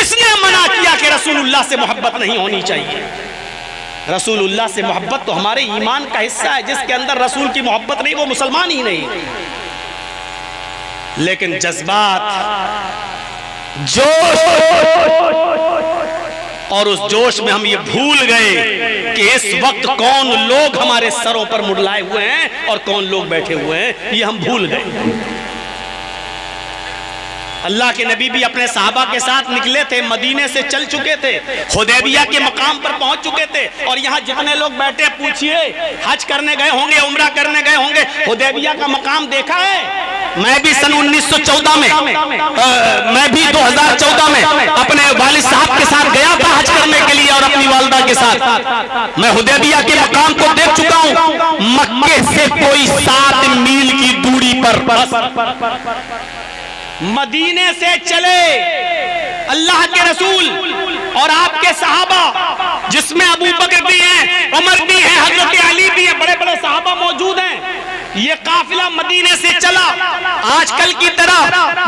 किसने मना किया कि रसूलुल्लाह से मोहब्बत नहीं होनी चाहिए? रसूलुल्लाह से मोहब्बत तो हमारे ईमान का हिस्सा है। जिसके अंदर रसूल की मोहब्बत नहीं वो मुसलमान ही नहीं। लेकिन जज्बात, जोश, और उस जोश में हम ये भूल गए कि इस वक्त कौन लोग हमारे सरों पर मुडलाए हुए हैं और कौन लोग बैठे हुए हैं, ये हम भूल गए। अल्लाह के नबी भी अपने सहाबा के साथ निकले थे, मदीने से चल चुके थे, हुदैबिया के मकाम पर पहुंच चुके थे। और यहाँ जितने लोग बैठे, पूछिए हज करने गए होंगे, उम्रा करने गए होंगे, हुदैबिया का मकाम देखा है? मैं भी सन 1914 में मैं भी 2014 में अपने वालिद साहब के साथ गया था हज करने के लिए और अपनी वालिदा के साथ। मैं हुदैबिया के मकाम को देख चुका हूँ। मक्के से कोई 7 मील की दूरी पर मदीने से चले अल्लाह के रसूल और आपके सहाबा, जिसमें अबू बकर भी हैं, उमर भी हैं, हजरत अली भी हैं, बड़े बड़े सहाबा मौजूद हैं। ये काफिला मदीने से चला। आजकल की तरह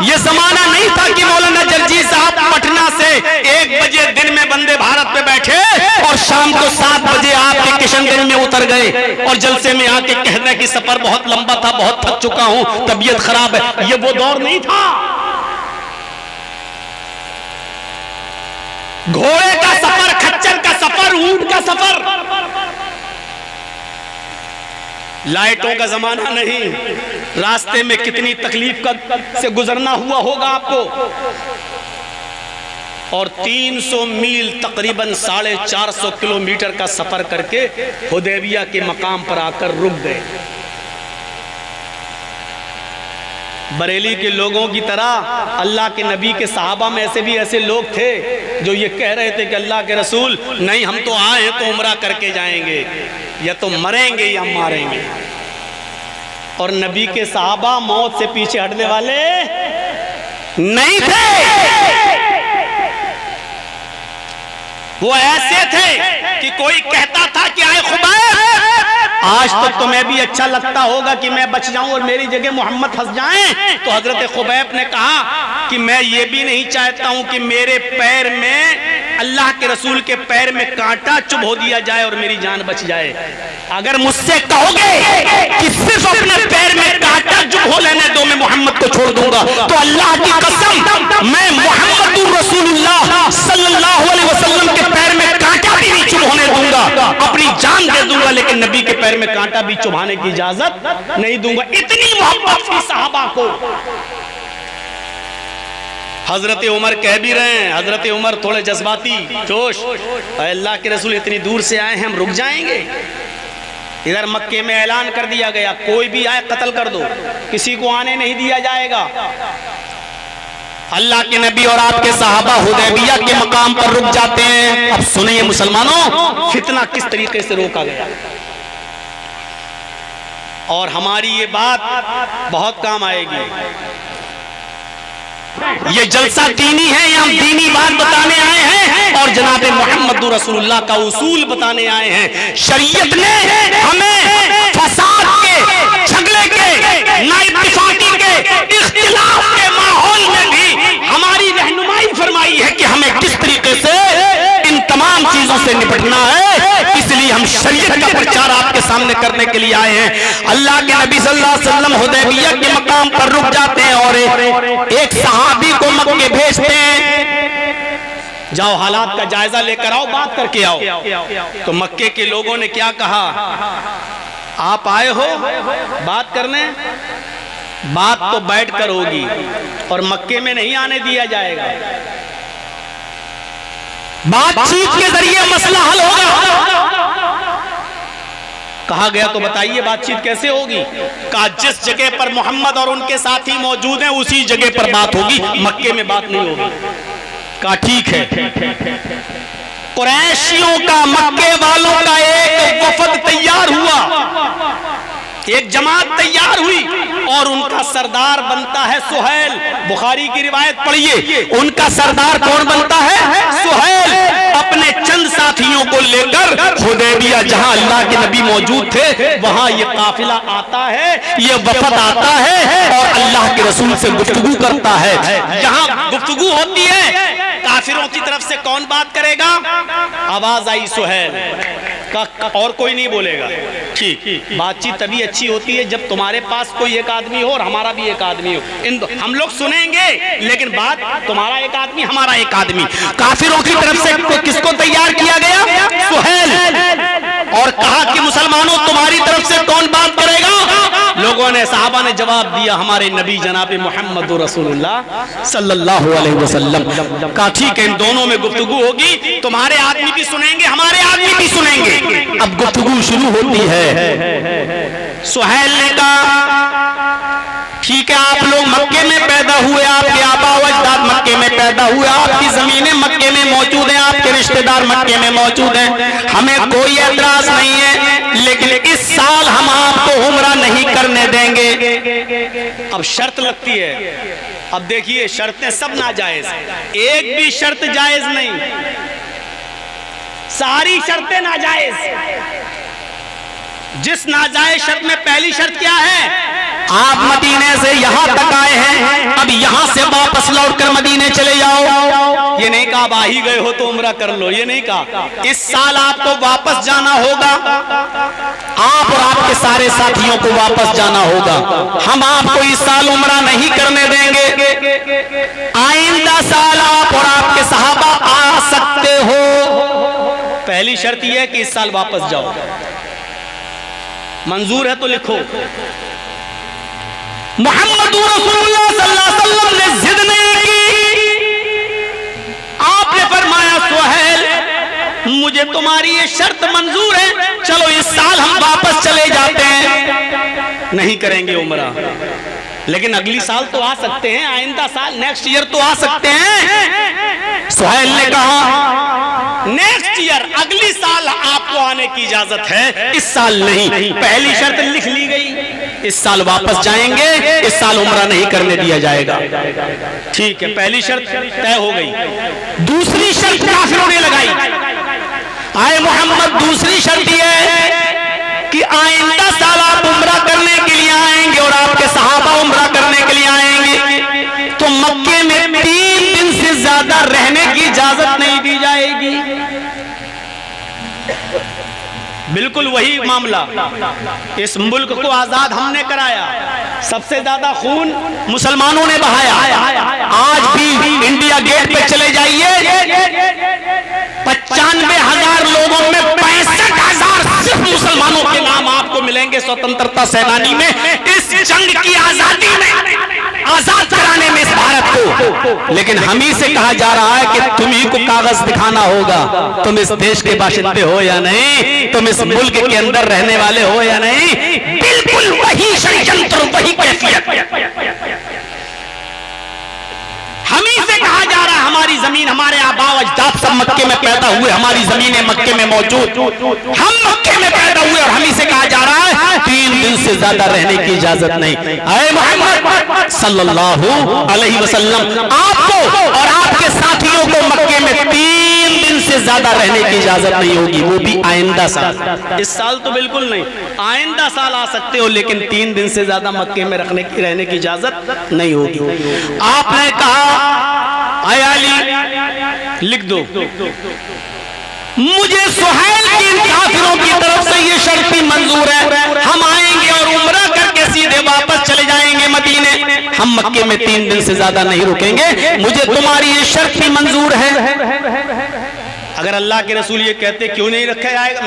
ये जमाना नहीं था कि मौलाना जगजीत साहब पटना से 1 बजे दिन में वंदे भारत पे बैठे और शाम को 7 बजे आपके किशनगंज में उतर गए और जलसे में आके कह रहे कि सफर बहुत लंबा था, बहुत थक चुका हूं, तबीयत खराब है। ये वो दौर नहीं था। घोड़े का सफर, खच्चर का सफर, ऊंट का सफर, लाइटों का जमाना नहीं। रास्ते में कितनी तकलीफ से गुजरना हुआ होगा आपको। और 300 मील तकरीबन 450 किलोमीटर का सफर करके हुदैबिया के मकाम पर आकर रुक गए। बरेली के लोगों की तरह अल्लाह के नबी के सहाबा में ऐसे लोग थे जो ये कह रहे थे कि अल्लाह के रसूल, नहीं हम तो आए हैं तो उम्रा करके जाएंगे, या तो मरेंगे या मारेंगे। और नबी के सहाबा मौत से पीछे हटने वाले नहीं थे। वो ऐसे थे कि कोई कहता था कि आए खुबैब, आज तक तो मैं भी अच्छा लगता होगा कि मैं बच जाऊं और मेरी जगह मोहम्मद फंस जाएं। तो हजरत खुबैब ने कहा कि मैं ये भी नहीं चाहता हूं कि मेरे पैर में, अल्लाह के रसूल के पैर में कांटा चुभो दिया जाए और मेरी जान बच जाए। अगर मुझसे कहोगे कि सिर्फ अपने पैर में कांटा चुभो लेने दो, मैं मोहम्मद को छोड़ दूंगा, तो अल्लाह की कसम मैं मोहम्मदुर रसूलुल्लाह सल्लल्लाहु अलैहि वसल्लम के पैर में कांटा भी नहीं चुभोने दूंगा, अपनी जान दे दूंगा, लेकिन नबी के पैर में कांटा भी चुभाने की इजाजत नहीं दूंगा। इतनी मोहब्बत थी सहाबा को। हजरत उमर कह भी रहे हैं, हजरत उमर थोड़े जज्बाती, जोश, अल्लाह के रसूल इतनी दूर से आए हैं, हम रुक जाएंगे? इधर मक्के में ऐलान कर दिया गया, कोई भी आए कत्ल कर दो, किसी को आने नहीं दिया जाएगा। अल्लाह के नबी और आपके सहाबा हुदैबिया के मकाम पर रुक जाते हैं। अब सुनिए मुसलमानों, फितना किस तरीके से रोका गया। और हमारी ये बात बहुत काम आएगी। ये जलसा दीनी है, हम दीनी बात बताने आए हैं और जनाब मोहम्मद रसूलुल्लाह का उसूल बताने आए हैं। शरीयत ने हमें फसाद के, झगड़े के, नाइत्तेफाकी के, इख्तिलाफ के माहौल में भी हमारी रहनुमाई फरमाई है कि हमें किस तरीके से इन तमाम चीजों से निपटना है। इसलिए हम शरीयत का प्रचार आपके सामने करने के लिए आए हैं। अल्लाह के नबी सल्लल्लाहु अलैहि वसल्लम हुदैबिया के मकाम पर रुक जाते हैं और एक सहाबी को मक्के भेजते हैं, जाओ हालात का जायजा लेकर आओ, बात करके आओ। तो मक्के के लोगों ने क्या कहा, आप आए हो बात करने, बात तो बैठकर होगी और मक्के में नहीं आने दिया जाएगा, बातचीत के जरिए मसला हल होगा। कहा गया तो बताइए बातचीत कैसे होगी? कहा जिस जगह पर मोहम्मद और उनके साथी मौजूद हैं उसी जगह पर बात होगी, मक्के में बात नहीं होगी। कहा ठीक है। कुरैशियों का, मक्के वालों का एक वफद तैयार हुआ, एक जमात तैयार हुई और उनका सरदार बनता है सुहैल। बुखारी की रिवायत पढ़िए, उनका सरदार कौन बनता है? सुहैल। अपने चंद साथियों को लेकर हुदैबिया, जहां अल्लाह के नबी मौजूद थे, वहां ये काफिला आता है, ये वफद आता है और अल्लाह के रसूल से गुफ्तगू करता है। जहां गुफ्तगू होती है, काफिर काफिरों की तरफ से कौन बात करेगा? आवाज आई सुहेल का, और कोई नहीं बोलेगा। ठीक, बातचीत तभी अच्छी होती है जब तुम्हारे पास कोई एक आदमी हो और हमारा भी एक आदमी हो। हम लोग सुनेंगे लेकिन बात तुम्हारा एक आदमी हमारा एक आदमी। काफिरों की तरफ से किसको तैयार किया गया? सुहेल। और कहा कि मुसलमानों तुम्हारी तरफ से कौन बात करेगा? लोगों ने, सहाबा ने जवाब दिया हमारे नबी जनाब मोहम्मद रसूलुल्लाह सल्लल्लाहु अलैहि वसल्लम। कहा ठीक है, इन दोनों में गुफ्तगू होगी, तुम्हारे आदमी भी सुनेंगे हमारे आदमी भी सुनेंगे। अब गुफ्तगू शुरू होती है। सुहेल ने कहा ठीक है, आप लोग मक्के में पैदा हुए, आपके आबा व अजदाद मक्के में पैदा हुए, आपकी जमीनें मक्के में मौजूद हैं, आपके रिश्तेदार मक्के में मौजूद हैं, हमें कोई एतराज नहीं है, लेकिन इस साल हम आपको उम्रा नहीं करने देंगे। अब शर्त लगती है। अब देखिए शर्तें सब नाजायज, एक भी शर्त जायज नहीं, सारी शर्तें नाजायज। जिस नाजायज शर्त में पहली शर्त क्या है? आप मदीने से यहां तक आए हैं, अब यहां से वापस लौटकर मदीने चले जाओ। ये नहीं कहा आप आ ही गए हो तो उम्रा कर लो, ये नहीं कहा। इस साल आपको वापस जाना होगा, आप और आपके सारे साथियों को वापस जाना होगा। हम आपको इस साल उम्रा नहीं करने देंगे, आइंदा साल आप और आपके सहाबा आ सकते हो। पहली शर्त यह है कि इस साल वापस जाओ। मंजूर है तो लिखो। मोहम्मद रसूलुल्लाह सल्लल्लाहु अलैहि वसल्लम ने जिद नहीं की। आपने फरमाया सुहेल मुझे तुम्हारी ये शर्त मंजूर है, चलो इस साल हम वापस चले जाते हैं, नहीं करेंगे उम्रा, लेकिन अगली साल तो आ सकते हैं, आइंदा साल नेक्स्ट ईयर तो आ सकते हैं। सुहेल ने कहा नेक्स्ट ईयर अगली साल आपको आने की इजाजत है, इस साल नहीं। पहली शर्त लिख ली गई, इस साल वापस जाएंगे, इस साल उम्रा नहीं करने दिया जाएगा। ठीक है, पहली शर्त तय हो गई। दूसरी शर्त काफिरों ने लगाई, आए मोहम्मद दूसरी शर्त यह है कि आइंदा साल आप उम्रा करने के लिए आएंगे और आपके सहाबा उम्रा करने के लिए आएंगे, तो मक्के में 3 दिन से ज्यादा रहने की इजाजत नहीं दी जाएगी। बिल्कुल वही मामला, इस मुल्क को आजाद हमने कराया, सबसे ज्यादा खून मुसलमानों ने बहाया। आज भी इंडिया गेट पे चले जाइए, 95,000 लोगों में 65,000 सिर्फ मुसलमानों के नाम आपको मिलेंगे स्वतंत्रता सेनानी में, इस जंग की आजादी में, आजाद कराने में इस भारत को। लेकिन हम ही से कहा जा रहा है कि तुम ही को कागज दिखाना होगा, तुम इस देश के बाशिंदे हो या नहीं, तुम इस मुल्क के अंदर रहने वाले हो या नहीं। बिल्कुल वही षड्यंत्र, वही कैफियत हम ही से कहा जा रहा है। हमारी जमीन, हमारे आबा अजदाद सब मक्के में पैदा हुए, हमारी जमीनें मक्के में मौजूद, हम मक्के में पैदा हुए और हम ही से कहा जा रहा है 3 दिन से ज्यादा रहने की इजाजत नहीं। ऐ मोहम्मद सल्लल्लाहु अलैहि वसल्लम, आपको और आपके साथियों को मक्के में 3 दिन से ज्यादा रहने की इजाजत नहीं होगी, वो भी आइंदा साल। इस साल तो बिल्कुल नहीं, आइंदा साल आ सकते हो, लेकिन 3 दिन से ज्यादा मक्के में रहने की इजाजत नहीं होगी। आपने कहा अली लिख दो, मुझे सुहेल की इन काफिरों की तरफ से ये शर्त भी मंजूर है, हम आएंगे और उम्रा करके सीधे वापस चले जाएंगे मदीने, हम मक्के में 3 दिन से ज्यादा नहीं रुकेंगे, मुझे तुम्हारी ये शर्त भी मंजूर है। अगर अल्लाह के रसूल ये कहते क्यों नहीं रखा जाएगा,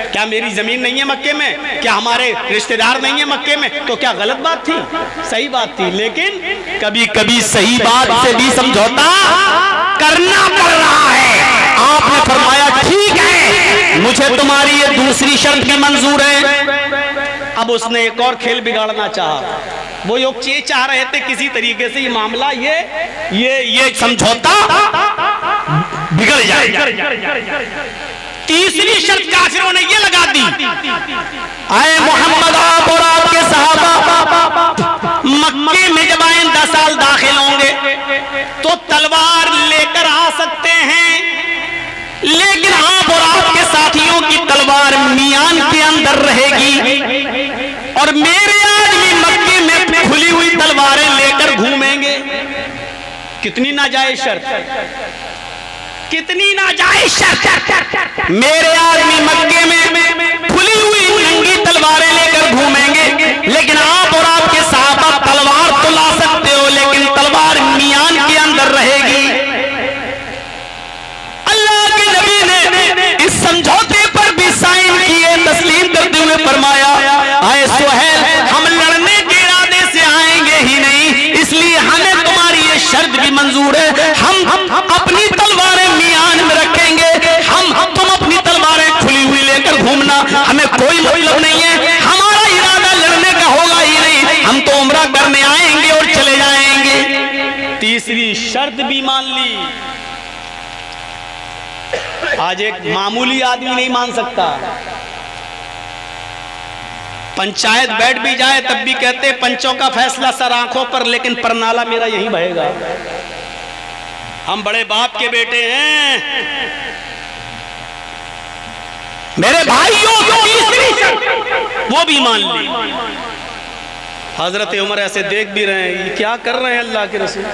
क्या मेरी जमीन नहीं है मक्के में, क्या हमारे रिश्तेदार नहीं है मक्के में, तो क्या गलत बात थी? सही बात थी, लेकिन कभी कभी सही बात से भी समझौता करना पड़ रहा है। आपने फरमाया ठीक है, मुझे तुम्हारी ये दूसरी शर्त भी मंजूर है। अब उसने एक और खेल बिगाड़ना चाहा, वो योग ये चाह रहे थे किसी तरीके से ये मामला, ये समझौता बिगड़ जाए। तीसरी शर्त काफिरों ने ये लगा दी, आए मोहम्मद आप और आपके सहाबा मक्के में जब आइंदा साल दाखिल होंगे तो तलवार लेकर आ सकते हैं, लेकिन आप और आपके साथियों की तलवार मियान के अंदर रहेगी और मेरे आदमी मक्के में खुली हुई तलवारें लेकर घूमेंगे। कितनी नाजायज शर्त, कितनी नाजायज शर्त। मेरे आदमी मक्के में खुली हुई नंगी तलवारें लेकर घूमेंगे, लेकिन आप और आपके साहबा तलवार तो ला सकते हो, लेकिन तलवार मियान के अंदर रहेगी। अल्लाह के नबी ने इस समझौते पर भी साइन किए, तस्लीम करते हुए फरमाया, आए सुहैल, हम लड़ने के इरादे से आएंगे ही नहीं, इसलिए हमें तुम्हारी ये शर्त भी मंजूर है। हम अपनी तलवारें मियान में रखेंगे, तुम अपनी तलवारें खुली हुई लेकर घूमना, हमें कोई मतलब नहीं है, हमारा इरादा लड़ने का होगा ही नहीं, हम तो उम्रा करने आएंगे और चले जाएंगे। तीसरी शर्त भी मान ली। आज एक मामूली आदमी नहीं मान सकता। पंचायत बैठ भी जाए तब भी कहते पंचों का फैसला सर आंखों पर, लेकिन परनाला मेरा यहीं बहेगा। हम बड़े बाप के बेटे हैं। मेरे भाइयों वो भी मान ली। हजरत उमर ऐसे देख भी रहे हैं, ये क्या कर रहे हैं अल्लाह के रसूल।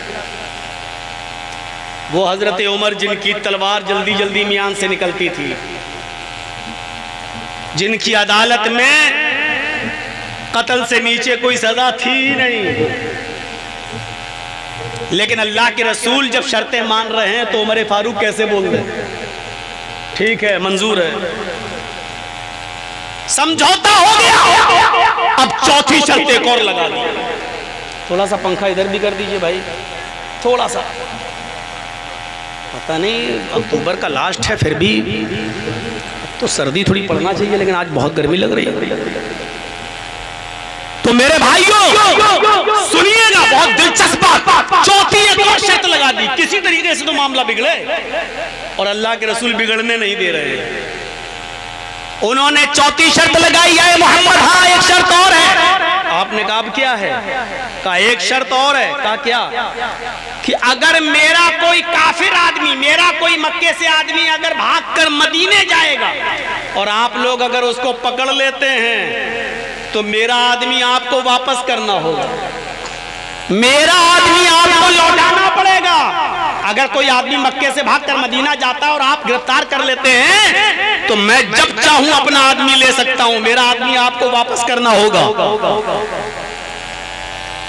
वो हजरत उमर जिनकी तलवार जल्दी जल्दी मियान से निकलती थी, जिनकी अदालत में कत्ल से नीचे कोई सजा थी नहीं, लेकिन अल्लाह के रसूल जब शर्तें मान रहे हैं तो उमर फारूक कैसे बोल रहे हैं, ठीक है मंजूर है, समझौता हो गया। अब चौथी शर्त एक और लगा दी। थोड़ा सा पंखा इधर भी कर दीजिए भाई, थोड़ा सा। पता नहीं अक्टूबर का लास्ट है, फिर भी तो सर्दी थोड़ी पड़ना चाहिए, लेकिन आज बहुत गर्मी लग रही है। तो मेरे भाइयों सुनिएगा, बहुत दिलचस्प बात। चौथी एक और शर्त लगा दी, किसी तरीके से तो मामला बिगड़े, और अल्लाह के रसूल बिगड़ने नहीं दे रहे। उन्होंने चौथी शर्त लगाई, है मोहम्मद हाँ एक शर्त और है। आपने कहा अब क्या है? कहा एक शर्त और है। कहा क्या? कि अगर मेरा कोई काफिर आदमी, मेरा कोई मक्के से आदमी अगर भागकर मदीने जाएगा और आप लोग अगर उसको पकड़ लेते हैं तो मेरा आदमी आपको वापस करना होगा, मेरा आदमी आपको लौटाना पड़ेगा। अगर कोई आदमी मक्के से भागकर मदीना जाता है और आप गिरफ्तार कर लेते हैं तो मैं जब चाहूं अपना आदमी ले सकता हूं, मेरा आदमी आपको वापस करना होगा।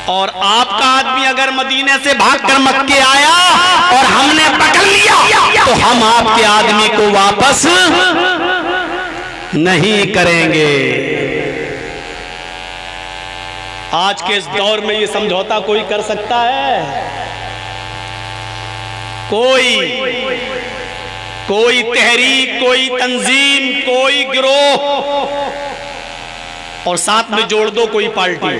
और आपका आदमी अगर मदीने से भागकर मक्के आया और हमने पकड़ लिया तो हम आपके आदमी को वापस नहीं करेंगे। आज के इस दौर में ये समझौता कोई कर सकता है? कोई तहरीक, कोई तंजीम, कोई गिरोह, और साथ में जोड़ दो कोई पार्टी,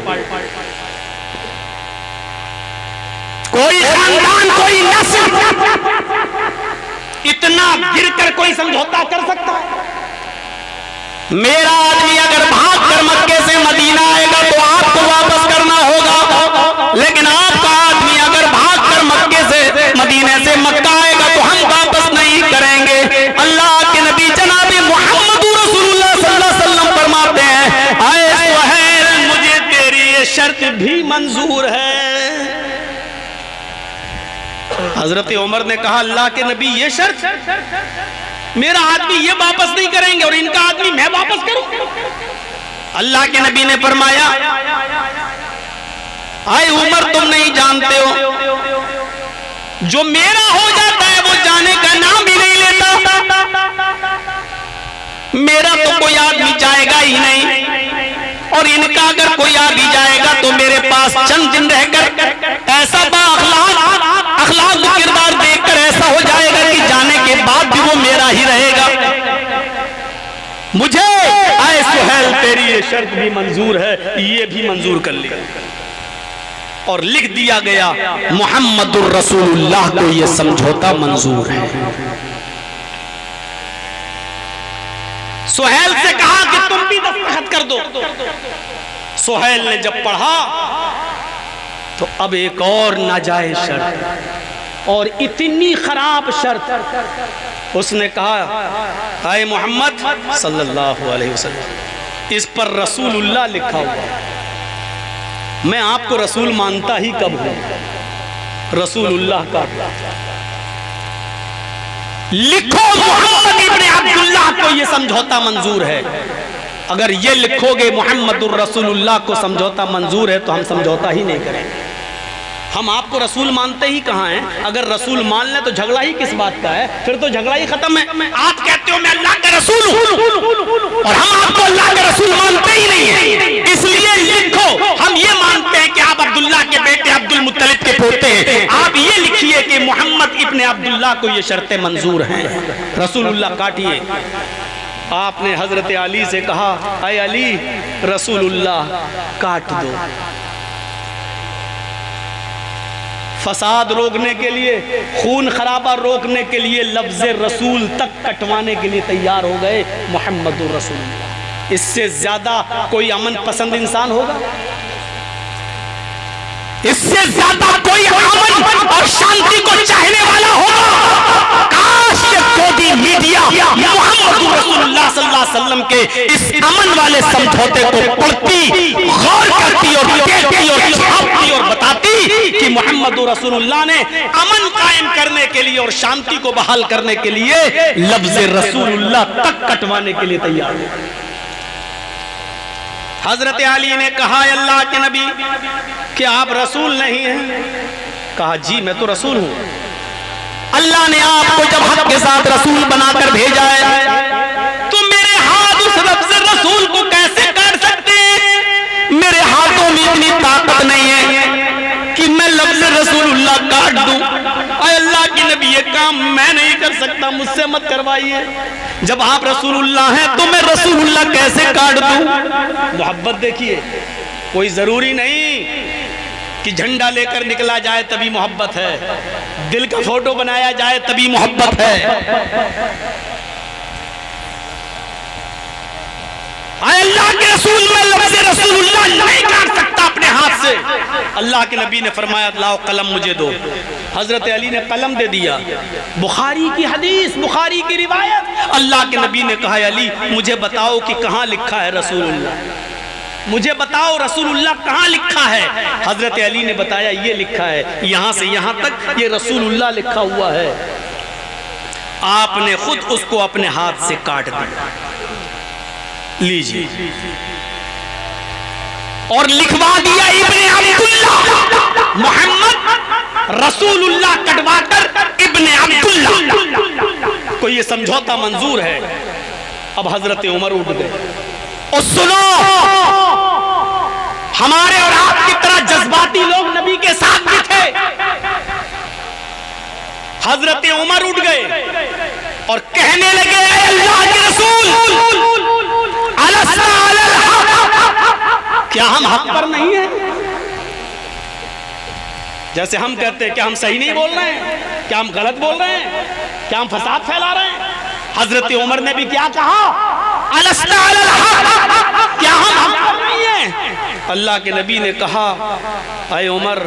कोई खानदान, कोई नस्ल, इतना गिरकर कोई समझौता कर सकता है? मेरा आदमी अगर भागकर मक्के से मदीना आएगा तो आपको वापस करना होगा, लेकिन आपका आदमी अगर भागकर मक्के से मदीने से मक्का आएगा तो हम वापस नहीं करेंगे। अल्लाह के नबी जनाब मोहम्मद रसूलुल्लाह सल्लल्लाहु अलैहि वसल्लम फरमाते हैं, आए सुहैल मुझे तेरी ये शर्त भी मंजूर है। हजरत उमर ने कहा अल्लाह के नबी ये शर्त, मेरा आदमी ये वापस नहीं करेंगे और इनका आदमी मैं वापस करूं? अल्लाह के नबी ने फरमाया, आए उमर तुम नहीं जानते हो, जो मेरा हो जाता है वो जाने का नाम भी नहीं लेता। मेरा तो कोई आदमी जाएगा ही नहीं, और इनका अगर कोई आ भी जाएगा तो मेरे पास चंद दिन रहकर ऐसा अखलाक किरदार देखकर ऐसा हो जाएगा कि जाने के बाद भी वो मेरा ही रहेगा। मुझे आए सुहैल तेरी ये शर्त भी मंजूर है, ये भी मंजूर कर ली। और लिख दिया गया मुहम्मदुर रसूलुल्लाह को ये समझौता मंजूर है। सुहैल से कहा कि तुम भी दस्तखत कर दो। सुहैल ने जब पढ़ा तो अब एक और नाजायज शर्त, और इतनी खराब शर्त। उसने कहा हाय मोहम्मद सल्लल्लाहु अलैहि वसल्लम, इस पर रसूलुल्लाह लिखा हुआ, मैं आपको रसूल मानता ही कब हूं? रसूलुल्लाह का। लिखो मोहम्मद इब्ने अब्दुल्लाह को ये समझौता मंजूर है। अगर ये लिखोगे मोहम्मदुर रसूलुल्लाह को समझौता मंजूर है तो हम समझौता ही नहीं करेंगे। हम आपको रसूल मानते ही कहाँ हैं? अगर रसूल मान ले तो झगड़ा ही किस बात का है? फिर तो झगड़ा ही खत्म है। आप कहते हो मैं अल्लाह का रसूल हूँ और हम आपको अल्लाह का रसूल मानते ही नहीं है। इसलिए लिखो, हम ये मानते हैं कि आप अब्दुल्ला के बेटे अब्दुल मुत्तलिब के पोते हैं। आप ये लिखिए कि मोहम्मद इब्ने अब्दुल्लाह को ये शर्तें मंजूर हैं। रसूलुल्लाह काटिए। आपने हजरत अली से कहा, अय अली रसूलुल्लाह काट दो। फसाद रोकने के लिए, खून खराबा रोकने के लिए लफ्ज़ रसूल तक कटवाने के लिए तैयार हो गए मोहम्मदुर रसूलुल्लाह। इससे ज्यादा कोई अमन पसंद इंसान होगा? इससे ज्यादा कोई अमन और शांति को चाहने वाला होगा? काश ये गोदी मीडिया मोहम्मदुर रसूलुल्लाह सल्लल्लाहु अलैहि वसल्लम के इस अमन वाले समझौते को पढ़ती, गौर करती और कहती और छापती और बताती कि मोहम्मदुर रसूलुल्लाह ने अमन कायम करने के लिए और शांति को बहाल करने के लिए लफ्ज़ रसूलुल्लाह तक कटवाने के लिए तैयार है। हजरत अली ने कहा, अल्लाह के नबी क्या आप रसूल नहीं हैं? कहा जी मैं तो रसूल हूं। अल्लाह ने आपको जब हक के साथ रसूल बनाकर भेजा है तो मेरे हाथ उस लफ्ज़ रसूल को कैसे काट सकते हैं? मेरे हाथों में इतनी ताकत नहीं है कि मैं लफ्ज़ रसूलुल्लाह काट दूं। अल्लाह के नबी ये काम मैं नहीं कर सकता, मुझसे मत करवाइए। जब आप रसूलुल्लाह हैं तो मैं रसूलुल्लाह कैसे काट दूं? मोहब्बत देखिए, कोई जरूरी नहीं कि झंडा लेकर निकला जाए तभी मोहब्बत है, दिल का फोटो बनाया जाए तभी मोहब्बत है। अल्लाह के रसूल में लफ्ज़ रसूलुल्लाह नहीं काट सकता अपने हाथ से। अल्लाह के नबी ने फरमाया लाओ कलम मुझे दो। हजरत अली ने कलम दे दिया। बुखारी की हदीस, बुखारी की रिवायत, अल्लाह के नबी ने कहा अली मुझे बताओ कि कहाँ लिखा है रसूलुल्लाह, मुझे बताओ रसूलुल्लाह कहाँ लिखा है। हजरत अली ने बताया ये लिखा है, यहाँ से यहाँ तक ये रसूलुल्लाह लिखा हुआ है। आपने खुद उसको अपने हाथ से काट दिया। लीजिए, और लिखवा दिया इब्ने अब्दुल्लाह, मोहम्मद रसूलुल्लाह कटवाकर इब्ने अब्दुल्लाह को ये समझौता मंजूर है। अब हजरत उमर उठ गए। और सुनो, हमारे और आपकी तरह जज्बाती लोग नबी के साथ भी थे। हजरत उमर उठ गए और कहने लगे अल्लाह के रसूल क्या हम हक पर नहीं है? जैसे हम कहते हैं क्या हम सही नहीं बोल रहे हैं, क्या हम गलत बोल रहे हैं, क्या हम फसाद फैला रहे हैं? हजरत उमर ने भी क्या कहा, क्या हम हक पर नहीं है? अल्लाह के नबी ने कहा अय उमर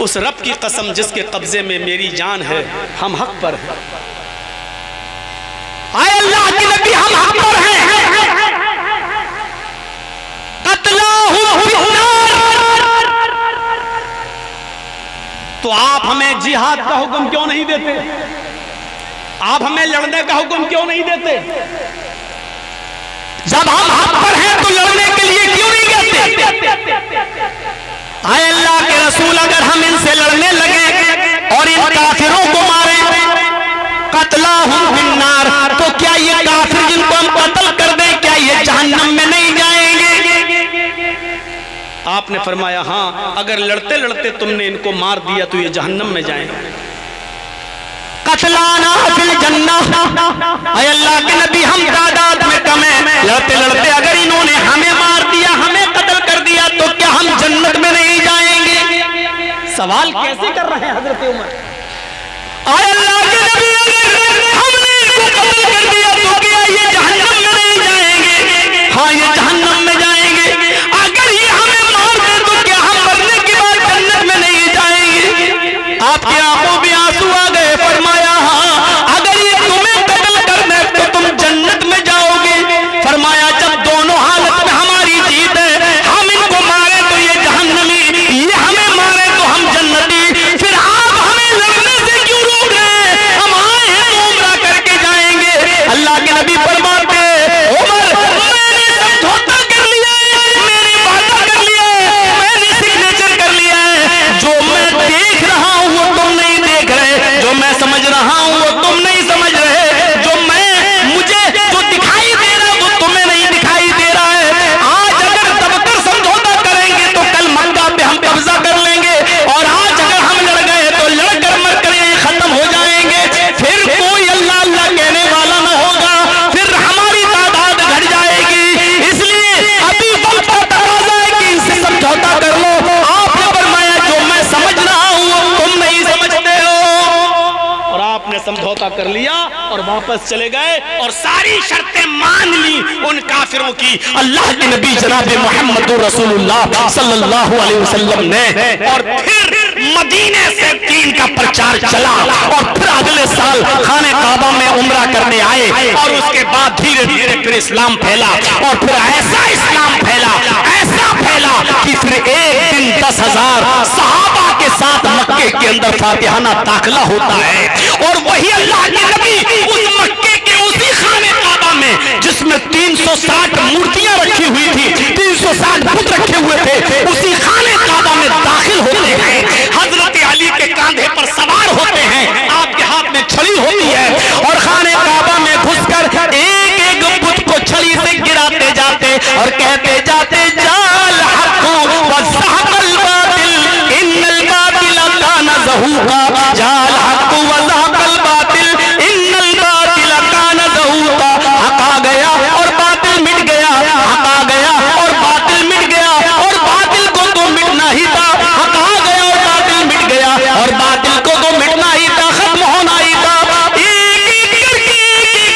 उस रब की कसम जिसके कब्जे में मेरी जान है, हम हक पर हैं। आए अल्लाह के नबी हम हक पर हैं। तो आप हमें जिहाद का हुक्म क्यों नहीं देते? आप हमें लड़ने का हुक्म क्यों नहीं देते? जब हम हक पर हैं तो लड़ने के लिए क्यों नहीं कहते? आए अल्लाह के रसूल अगर हम इनसे लड़ने लगे और इन काफिरों को मारें, कत्लाहुम फिन्नार, तो क्या ये काफिर जिनको हम कत्ल कर दें क्या ये जहन्नम में नहीं जाएंगे? आपने फरमाया हाँ, अगर लड़ते लड़ते तुमने इनको मार दिया तो ये जहन्नम में जाएंगे। कत्लाना फिल जन्नह, अय अल्लाह के नबी हम तादाद में कम हैं, लड़ते लड़ते अगर इन्होंने हमें मार दिया, हमें कत्ल कर दिया तो क्या हम जन्नत में नहीं जाएंगे? सवाल कैसे कर रहे हैं हजरत उमर? आय अल्लाह के नबी अगर हमने इनको कत्ल कर दिया तो क्या ये जहन्नम में नहीं जाएंगे? हाँ ये जहन्नम में जाएंगे। अगर ये हमें मार दे तो क्या हम मरने के बाद जन्नत में नहीं जाएंगे? आपकी आंखों में आंसू आ गए। फरमाया हाँ, अगर ये तुम्हें कत्ल कर दे तो तुम जन्नत में जाओगे। फरमाया जब दोनों हालत में हमारी जीत है, हम इनको मारे तो ये जहन्नमी, ये हमें मारे तो हम जन्नती, फिर आप हमें लड़ने से क्यों रोक रहे हैं? हम समझौता कर लिया और वापस चले गए और सारी शर्तें मान ली उन काफिरों की अल्लाह के नबी जनाब मोहम्मद रसूलुल्लाह सल्लल्लाहु अलैहि वसल्लम ने। और फिर मदीने से दीन का प्रचार चला और फिर अगले साल खाने काबा में उम्रा करने आए और उसके बाद धीरे धीरे फिर इस्लाम फैला और फिर ऐसा इस्लाम फैला, ऐसा फैला कि फिर एक दिन 10,000 सहाबा के साथ मक्के के अंदर फातिहाना दाखिला होता है। और वही अल्लाह के नबी उस मक्के के उसी खाने काबा में जिसमें 360 मूर्तियां रखी हुई थी, 360 बुत रखे हुए थे, उसी खाने काबा में दाखिल होते हैं। हजरत अली के कांधे पर सवार होते हैं, आपके हाथ में छड़ी होती है और खाने काबा में घुसकर एक एक बुत को छड़ी से गिराते जाते और कहते जाते जाल हक़ व ज़हक़ल बातिल इन्नल बातिल काना ज़हूक़ा, जाल हक़ व ज़हक़ल बातिल इन्नल बातिल काना ज़हूक़ा। हक़ आ गया और बातिल मिट गया, हक़ आ गया और बातिल मिट गया और बातिल को तो मिटना ही था। हक़ आ गया और बातिल मिट गया और बातिल को तो मिटना ही था, खत्म होना ही था। एक एक करके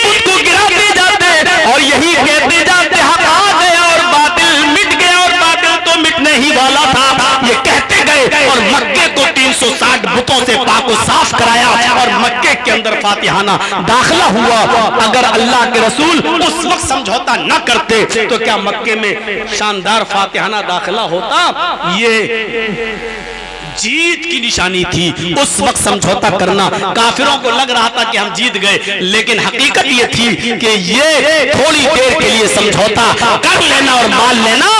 खुद को गिराते जाते और यही कहते जाते हक़ आ गया और बातिल मिट गया और बातिल तो मिटने ही वाला था। ये कहते गए और मक्के को 360 बुतों से पाक साफ कराया और मक्के के अंदर फातिहाना दाखिला हुआ। अगर अल्लाह के रसूल उस वक्त समझौता न करते तो क्या मक्के में शानदार फातिहाना दाखिला होता? ये जीत की निशानी थी। उस वक्त समझौता करना काफिरों को लग रहा था कि हम जीत गए, लेकिन हकीकत ये थी कि ये थोड़ी देर के लिए समझौता कर लेना और मान लेना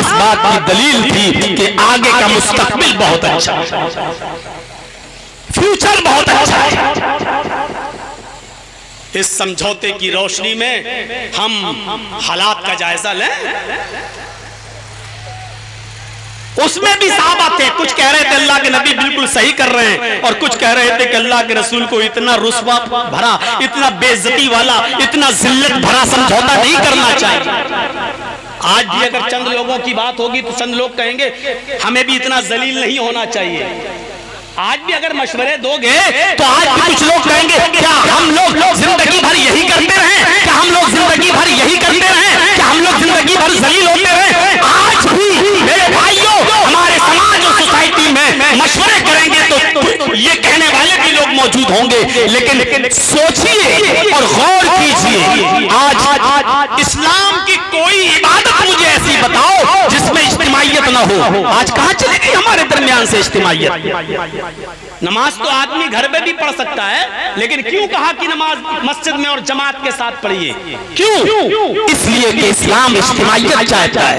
इस बात की दलील थी कि आगे का मुस्तकबिल बहुत अच्छा, फ्यूचर बहुत अच्छा है। इस समझौते की रोशनी में हम हालात का जायजा लें। उसमें भी सहाबा थे, कुछ कह रहे थे अल्लाह के नबी बिल्कुल सही कर रहे हैं और कुछ कह रहे थे कि अल्लाह के रसूल को इतना रुस्वा भरा, इतना बेइज्जती वाला, इतना जिल्लत भरा समझौता नहीं करना चाहिए। आज भी अगर चंद लोगों की बात होगी तो चंद लोग कहेंगे हमें भी इतना जलील नहीं होना चाहिए। आज भी अगर मशवरे दोगे तो आज भी कुछ लोग कहेंगे क्या हम लोग जिंदगी भर यही करते रहे, क्या हम लोग जिंदगी भर यही करते रहे, क्या हम लोग जिंदगी भर जलील होते रहे। आज भी मेरे भाइयों हमारे समाज और सोसाइटी में मशवरे करेंगे तो ये कहने वाले भी लोग मौजूद होंगे, लेकिन सोचिए और गौर कीजिए। आज इस्लाम की कोई इबादत मुझे ऐसी बताओ जिसमें इज्तिमाइयत ना हो। आज कहाँ चली गई हमारे दरमियान से इज्तिमाइयत? नमाज तो आदमी घर में भी पढ़ सकता है, लेकिन क्यों कहा कि नमाज मस्जिद में और जमात के साथ पढ़िए? क्यों? इसलिए कि इस्लाम इज्तिमाइयत चाहता है।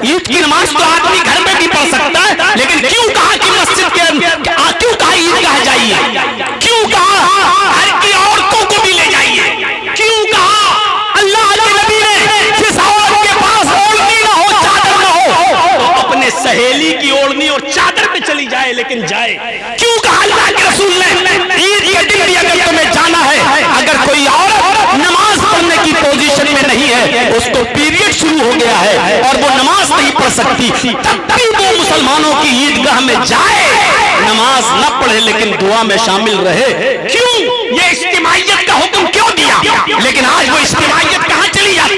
ईद की नमाज तो आदमी घर में भी पढ़ सकता है, लेकिन क्यों कहा कि मस्जिद के क्यों कहा ईदगाह जाइए? क्यों कहा घर की औरतों को भी ले जाइए? क्यों कहा अल्लाह के नबी ने जिस औरत के पास ओढ़नी ना हो, चादर ना हो, तो अपने सहेली की ओढ़नी और चादर पे चली जाए, लेकिन जाए। क्यों कहा अल्लाह के रसूल ने ईद के दिन भी अगर तुम्हें जाना है, अगर कोई औरत नमाज पढ़ने की पोजीशन में नहीं है, उसको पीरियड शुरू हो गया है और वो नमाज नहीं पढ़ सकती, तब भी वो मुसलमानों की ईदगाह में जाए, नमाज न पढ़े लेकिन दुआ में शामिल रहे। क्यों? ये इज्तिमाइयत का हुक्म क्यों दिया? लेकिन आज वो इज्तिमाइयत कहां चली जाती